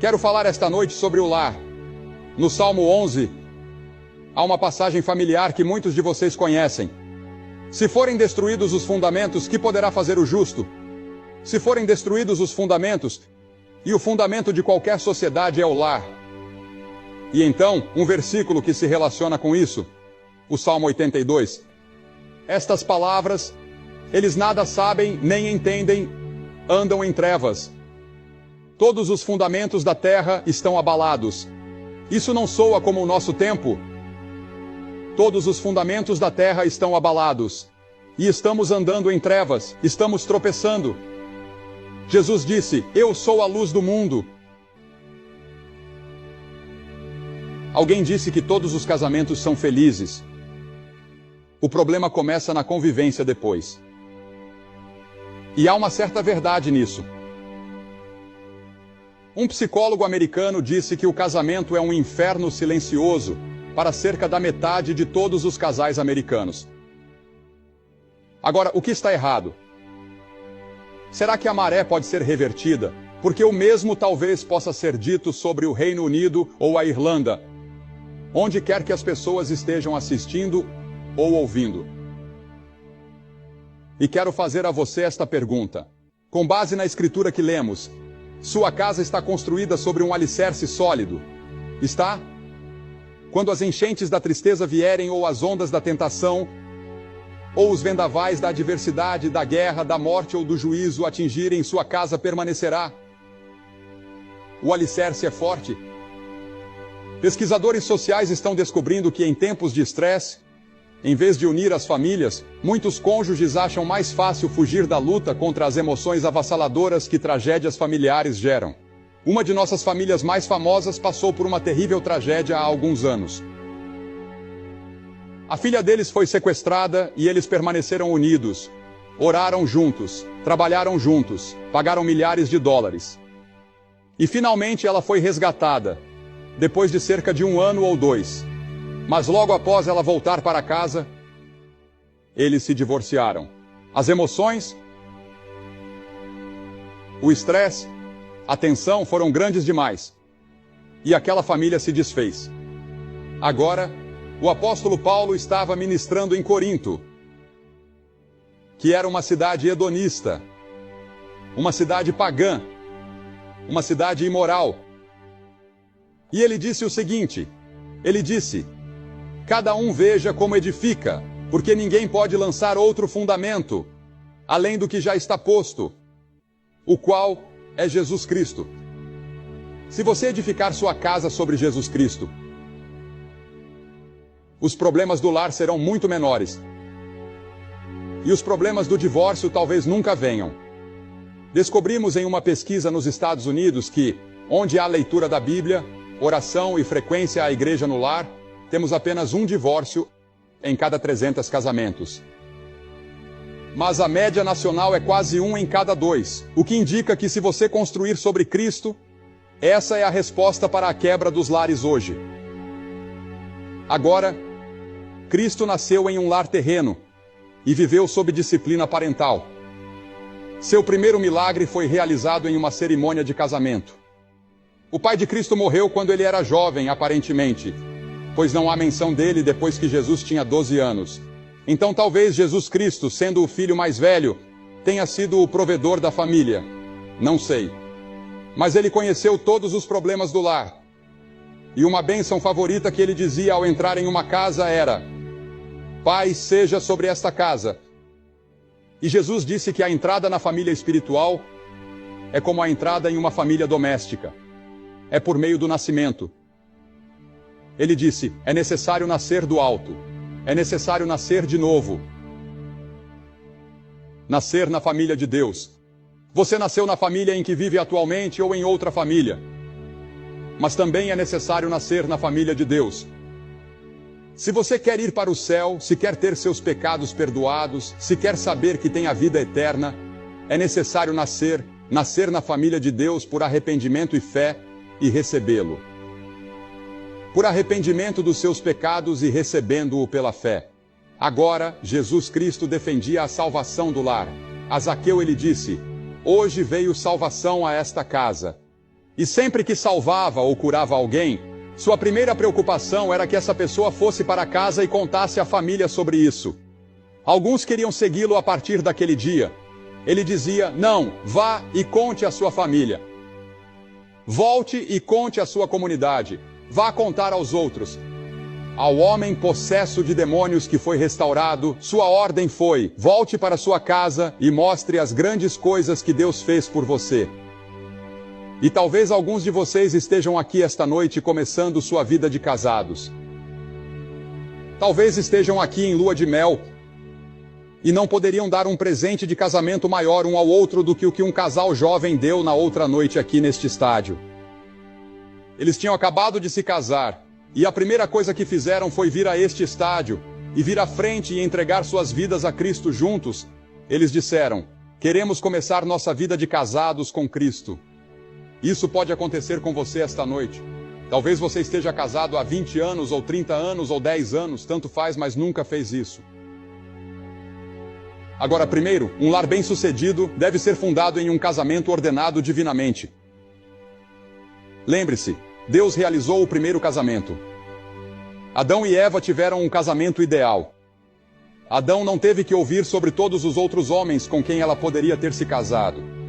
Quero falar esta noite sobre o lar. No Salmo 11, há uma passagem familiar que muitos de vocês conhecem. Se forem destruídos os fundamentos, que poderá fazer o justo? Se forem destruídos os fundamentos, e o fundamento de qualquer sociedade é o lar. E então, um versículo que se relaciona com isso, o Salmo 82. Estas palavras, eles nada sabem nem entendem, andam em trevas. Todos os fundamentos da terra estão abalados. Isso não soa como o nosso tempo? Todos os fundamentos da terra estão abalados. E estamos andando em trevas, estamos tropeçando. Jesus disse, eu sou a luz do mundo. Alguém disse que todos os casamentos são felizes. O problema começa na convivência depois. E há uma certa verdade nisso. Um psicólogo americano disse que o casamento é um inferno silencioso para cerca da metade de todos os casais americanos. Agora, o que está errado? Será que a maré pode ser revertida? Porque o mesmo talvez possa ser dito sobre o Reino Unido ou a Irlanda, onde quer que as pessoas estejam assistindo ou ouvindo. E quero fazer a você esta pergunta. Com base na escritura que lemos, sua casa está construída sobre um alicerce sólido? Está? Quando as enchentes da tristeza vierem ou as ondas da tentação, ou os vendavais da adversidade, da guerra, da morte ou do juízo atingirem, sua casa permanecerá? O alicerce é forte? Pesquisadores sociais estão descobrindo que em tempos de estresse, em vez de unir as famílias, muitos cônjuges acham mais fácil fugir da luta contra as emoções avassaladoras que tragédias familiares geram. Uma de nossas famílias mais famosas passou por uma terrível tragédia há alguns anos. A filha deles foi sequestrada e eles permaneceram unidos. Oraram juntos, trabalharam juntos, pagaram milhares de dólares. E finalmente ela foi resgatada, depois de cerca de 1 ano ou 2. Mas logo após ela voltar para casa, eles se divorciaram. As emoções, o estresse, a tensão foram grandes demais. E aquela família se desfez. Agora, o apóstolo Paulo estava ministrando em Corinto, que era uma cidade hedonista, uma cidade pagã, uma cidade imoral. E ele disse o seguinte, ele disse, cada um veja como edifica, porque ninguém pode lançar outro fundamento, além do que já está posto, o qual é Jesus Cristo. Se você edificar sua casa sobre Jesus Cristo, os problemas do lar serão muito menores. E os problemas do divórcio talvez nunca venham. Descobrimos em uma pesquisa nos Estados Unidos que, onde há leitura da Bíblia, oração e frequência à igreja no lar, temos apenas um divórcio em cada 300 casamentos. Mas a média nacional é quase 1 em cada 2, o que indica que se você construir sobre Cristo, essa é a resposta para a quebra dos lares hoje. Agora, Cristo nasceu em um lar terreno e viveu sob disciplina parental. Seu primeiro milagre foi realizado em uma cerimônia de casamento. O pai de Cristo morreu quando ele era jovem, aparentemente, pois não há menção dele depois que Jesus tinha 12 anos. Então talvez Jesus Cristo, sendo o filho mais velho, tenha sido o provedor da família. Não sei. Mas ele conheceu todos os problemas do lar. E uma bênção favorita que ele dizia ao entrar em uma casa era: Pai seja sobre esta casa. E Jesus disse que a entrada na família espiritual é como a entrada em uma família doméstica. É por meio do nascimento. Ele disse, é necessário nascer do alto. É necessário nascer de novo. Nascer na família de Deus. Você nasceu na família em que vive atualmente ou em outra família. Mas também é necessário nascer na família de Deus. Se você quer ir para o céu, se quer ter seus pecados perdoados, se quer saber que tem a vida eterna, é necessário nascer na família de Deus por arrependimento e fé e recebê-lo. Por arrependimento dos seus pecados e recebendo-o pela fé. Agora, Jesus Cristo defendia a salvação do lar. A Zaqueu ele disse, hoje veio salvação a esta casa. E sempre que salvava ou curava alguém, sua primeira preocupação era que essa pessoa fosse para casa e contasse à família sobre isso. Alguns queriam segui-lo a partir daquele dia. Ele dizia: não, vá e conte à sua família. Volte e conte à sua comunidade. Vá contar aos outros. Ao homem possesso de demônios que foi restaurado, sua ordem foi: volte para sua casa e mostre as grandes coisas que Deus fez por você. E talvez alguns de vocês estejam aqui esta noite começando sua vida de casados. Talvez estejam aqui em lua de mel e não poderiam dar um presente de casamento maior um ao outro do que o que um casal jovem deu na outra noite aqui neste estádio. Eles tinham acabado de se casar e a primeira coisa que fizeram foi vir a este estádio e vir à frente e entregar suas vidas a Cristo juntos. Eles disseram: queremos começar nossa vida de casados com Cristo. Isso pode acontecer com você esta noite. Talvez você esteja casado há 20 anos, ou 30 anos, ou 10 anos, tanto faz, mas nunca fez isso. Agora, primeiro, um lar bem-sucedido deve ser fundado em um casamento ordenado divinamente. Lembre-se, Deus realizou o primeiro casamento. Adão e Eva tiveram um casamento ideal. Adão não teve que ouvir sobre todos os outros homens com quem ela poderia ter se casado.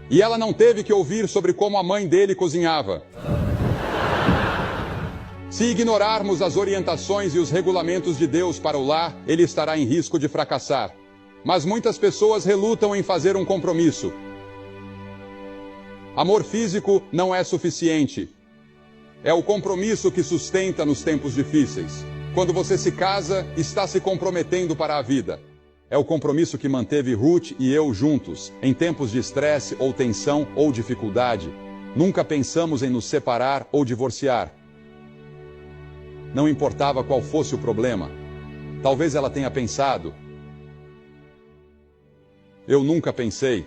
E ela não teve que ouvir sobre como a mãe dele cozinhava. Se ignorarmos as orientações e os regulamentos de Deus para o lar, ele estará em risco de fracassar. Mas muitas pessoas relutam em fazer um compromisso. Amor físico não é suficiente. É o compromisso que sustenta nos tempos difíceis. Quando você se casa, está se comprometendo para a vida. É o compromisso que manteve Ruth e eu juntos, em tempos de estresse ou tensão ou dificuldade. Nunca pensamos em nos separar ou divorciar. Não importava qual fosse o problema. Talvez ela tenha pensado. Eu nunca pensei.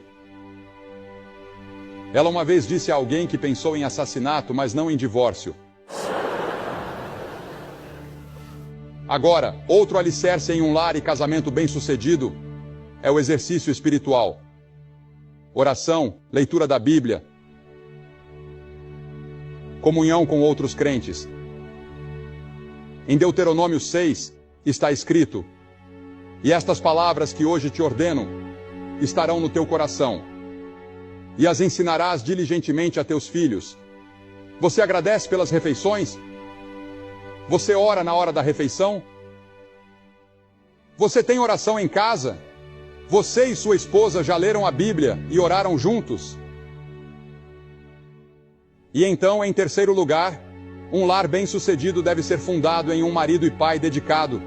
Ela uma vez disse a alguém que pensou em assassinato, mas não em divórcio. Agora, outro alicerce em um lar e casamento bem-sucedido é o exercício espiritual. Oração, leitura da Bíblia, comunhão com outros crentes. Em Deuteronômio 6 está escrito: e estas palavras que hoje te ordeno estarão no teu coração, e as ensinarás diligentemente a teus filhos. Você agradece pelas refeições? Você ora na hora da refeição? Você tem oração em casa? Você e sua esposa já leram a Bíblia e oraram juntos? E então, em terceiro lugar, um lar bem-sucedido deve ser fundado em um marido e pai dedicado.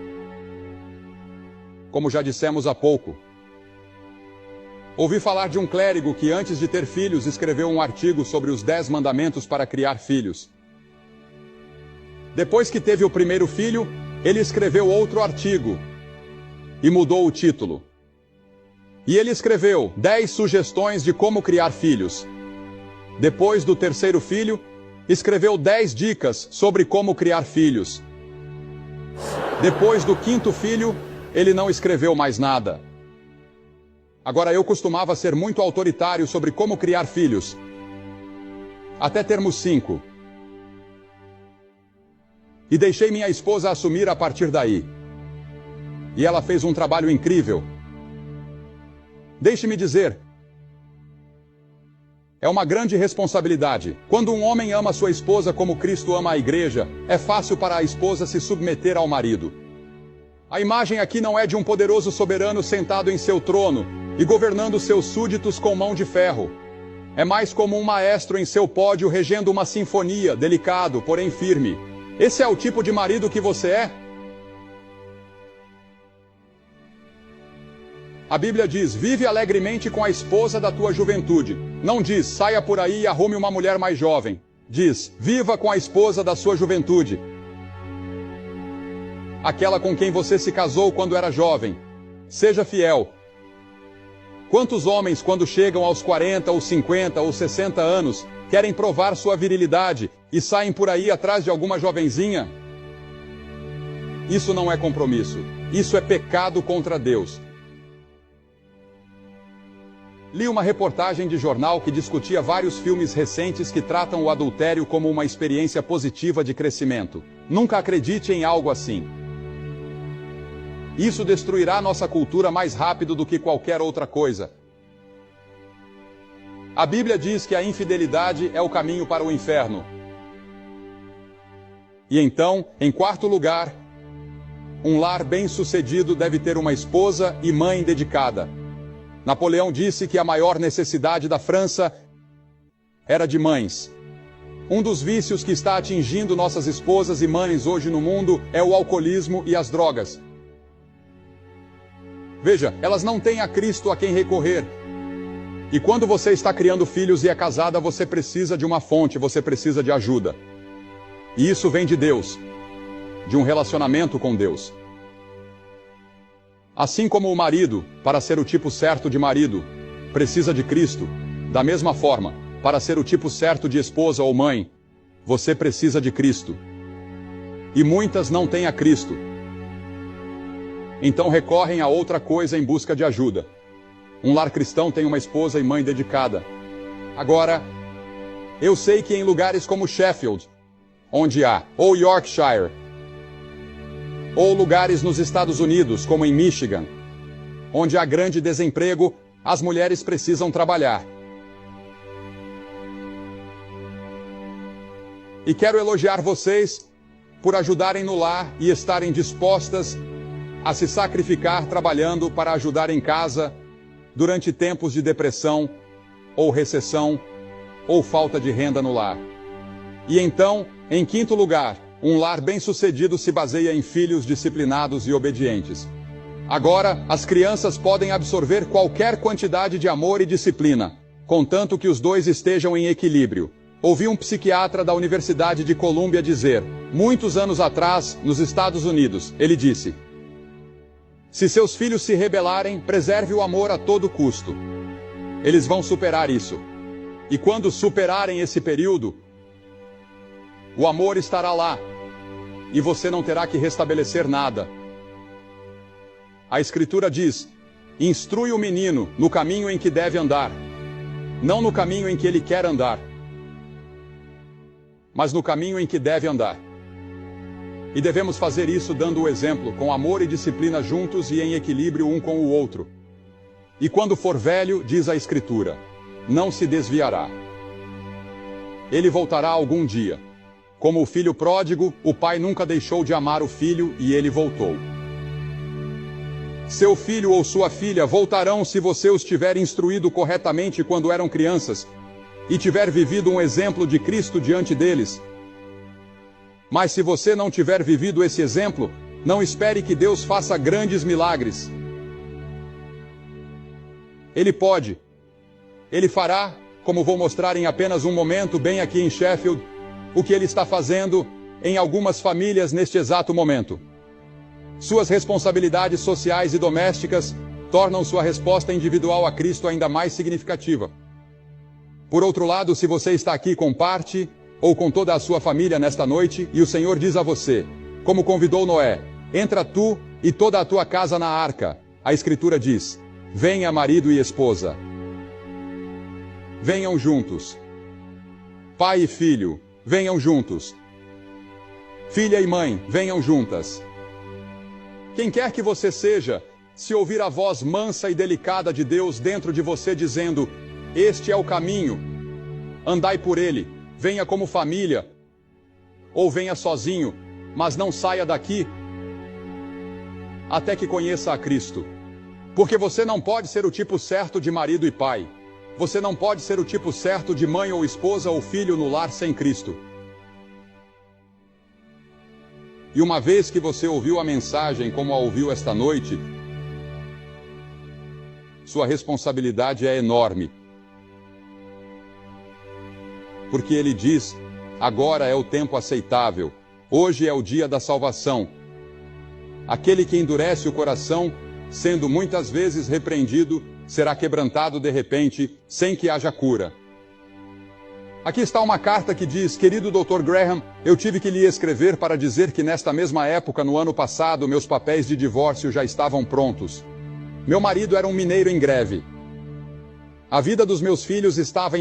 Como já dissemos há pouco. Ouvi falar de um clérigo que, antes de ter filhos, escreveu um artigo sobre os 10 mandamentos para criar filhos. Depois que teve o primeiro filho, ele escreveu outro artigo e mudou o título. E ele escreveu 10 sugestões de como criar filhos. Depois do terceiro filho, escreveu 10 dicas sobre como criar filhos. Depois do quinto filho, ele não escreveu mais nada. Agora, eu costumava ser muito autoritário sobre como criar filhos, até termos 5. E deixei minha esposa assumir a partir daí. E ela fez um trabalho incrível. Deixe-me dizer, é uma grande responsabilidade. Quando um homem ama sua esposa como Cristo ama a igreja, é fácil para a esposa se submeter ao marido. A imagem aqui não é de um poderoso soberano sentado em seu trono e governando seus súditos com mão de ferro. É mais como um maestro em seu pódio regendo uma sinfonia, delicado, porém firme. Esse é o tipo de marido que você é? A Bíblia diz: vive alegremente com a esposa da tua juventude. Não diz: saia por aí e arrume uma mulher mais jovem. Diz: viva com a esposa da sua juventude. Aquela com quem você se casou quando era jovem. Seja fiel. Quantos homens, quando chegam aos 40 ou 50 ou 60 anos, querem provar sua virilidade e saem por aí atrás de alguma jovenzinha? Isso não é compromisso. Isso é pecado contra Deus. Li uma reportagem de jornal que discutia vários filmes recentes que tratam o adultério como uma experiência positiva de crescimento. Nunca acredite em algo assim. Isso destruirá nossa cultura mais rápido do que qualquer outra coisa. A Bíblia diz que a infidelidade é o caminho para o inferno. E então, em quarto lugar, um lar bem-sucedido deve ter uma esposa e mãe dedicada. Napoleão disse que a maior necessidade da França era de mães. Um dos vícios que está atingindo nossas esposas e mães hoje no mundo é o alcoolismo e as drogas. Veja, elas não têm a Cristo a quem recorrer. E quando você está criando filhos e é casada, você precisa de uma fonte, você precisa de ajuda. E isso vem de Deus, de um relacionamento com Deus. Assim como o marido, para ser o tipo certo de marido, precisa de Cristo, da mesma forma, para ser o tipo certo de esposa ou mãe, você precisa de Cristo. E muitas não têm a Cristo. Então recorrem a outra coisa em busca de ajuda. Um lar cristão tem uma esposa e mãe dedicada. Agora, eu sei que em lugares como Sheffield, onde há, ou Yorkshire, ou lugares nos Estados Unidos, como em Michigan, onde há grande desemprego, as mulheres precisam trabalhar. E quero elogiar vocês por ajudarem no lar e estarem dispostas a se sacrificar trabalhando para ajudar em casa durante tempos de depressão, ou recessão, ou falta de renda no lar. E então, em quinto lugar, um lar bem-sucedido se baseia em filhos disciplinados e obedientes. Agora, as crianças podem absorver qualquer quantidade de amor e disciplina, contanto que os dois estejam em equilíbrio. Ouvi um psiquiatra da Universidade de Colômbia dizer, muitos anos atrás, nos Estados Unidos, ele disse: se seus filhos se rebelarem, preserve o amor a todo custo. Eles vão superar isso. E quando superarem esse período, o amor estará lá. E você não terá que restabelecer nada. A Escritura diz, instrui o menino no caminho em que deve andar, não no caminho em que ele quer andar, mas no caminho em que deve andar. E devemos fazer isso dando o exemplo, com amor e disciplina juntos e em equilíbrio um com o outro. E quando for velho, diz a Escritura, não se desviará. Ele voltará algum dia. Como o filho pródigo, o pai nunca deixou de amar o filho e ele voltou. Seu filho ou sua filha voltarão se você os tiver instruído corretamente quando eram crianças e tiver vivido um exemplo de Cristo diante deles. Mas se você não tiver vivido esse exemplo, não espere que Deus faça grandes milagres. Ele pode. Ele fará, como vou mostrar em apenas um momento, bem aqui em Sheffield, o que ele está fazendo em algumas famílias neste exato momento. Suas responsabilidades sociais e domésticas tornam sua resposta individual a Cristo ainda mais significativa. Por outro lado, se você está aqui com parte ou com toda a sua família nesta noite, e o Senhor diz a você, como convidou Noé, entra tu e toda a tua casa na arca, a Escritura diz, venha marido e esposa. Venham juntos. Pai e filho, venham juntos. Filha e mãe, venham juntas. Quem quer que você seja, se ouvir a voz mansa e delicada de Deus dentro de você dizendo, este é o caminho, andai por ele, venha como família, ou venha sozinho, mas não saia daqui, até que conheça a Cristo. Porque você não pode ser o tipo certo de marido e pai. Você não pode ser o tipo certo de mãe ou esposa ou filho no lar sem Cristo. E uma vez que você ouviu a mensagem como a ouviu esta noite, sua responsabilidade é enorme. Porque ele diz, agora é o tempo aceitável, hoje é o dia da salvação. Aquele que endurece o coração, sendo muitas vezes repreendido, será quebrantado de repente, sem que haja cura. Aqui está uma carta que diz, querido Dr. Graham, eu tive que lhe escrever para dizer que nesta mesma época, no ano passado, meus papéis de divórcio já estavam prontos. Meu marido era um mineiro em greve. A vida dos meus filhos estava em